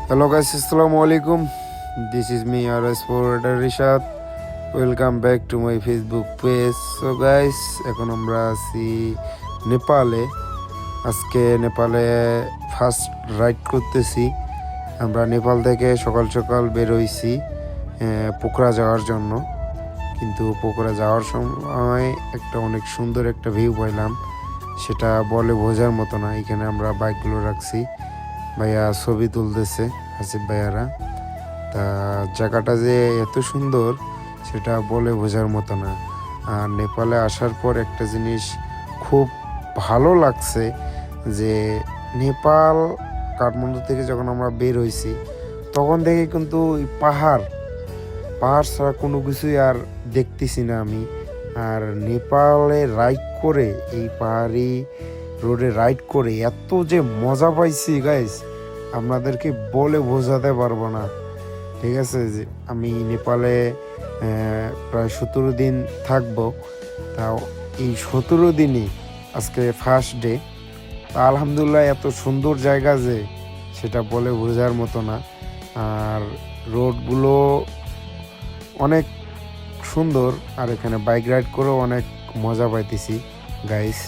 Hello guys, Assalamualaikum. This is me, your explorer Rishad. Welcome back to my Facebook page. So guys, এখন আমরা আছি নেপালে। আজকে নেপালে ফার্স্ট রাইড করতেছি। আমরা নেপাল থেকে সকাল সকাল বের হইছি পোখরা যাওয়ার জন্য। কিন্তু পোখরা যাওয়ার সময় অনেক সুন্দর একটা ভিউ পাইলাম, সেটা বলে বোঝার মতো না। এখানে আমরা বাইকগুলো রাখছি, ভাইয়া ছবি তুলতেছে, আসিফ ভাইয়ারা। তা জায়গাটা যে এত সুন্দর সেটা বলে বোঝার মতো না। আর নেপালে আসার পর একটা জিনিস খুব ভালো লাগছে যে নেপাল কাঠমান্ডু থেকে যখন আমরা বের হয়েছি তখন থেকে কিন্তু পাহাড় ছাড়া কোনো কিছুই আর দেখতেছি না আমি। আর নেপালে রাইড করে, এই পাহাড়ি রোডে রাইড করে এত যে মজা পাইছি গাইস, আপনাদেরকে বলে বোঝাতে পারবো না। ঠিক আছে, যে আমি নেপালে প্রায় 17 দিন থাকবো। তাও এই 17 দিনই আজকে ফার্স্ট ডে। তা আলহামদুলিল্লাহ, এত সুন্দর জায়গা যে সেটা বলে বোঝার মতো না। আর রোডগুলো অনেক সুন্দর, আর এখানে বাইক রাইড করেও অনেক মজা পাইতেছি গাইস।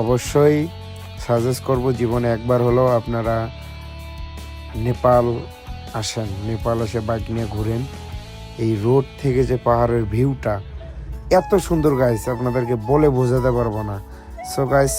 অবশ্যই সাজেস্ট করব, জীবনে একবার হলেও আপনারা নেপাল আসেন, নেপাল এসে বাইক নিয়ে ঘুরেন। এই রোড থেকে যে পাহাড়ের ভিউটা এত সুন্দর গাইস, আপনাদেরকে বলে বোঝাতে পারবো না। So guys,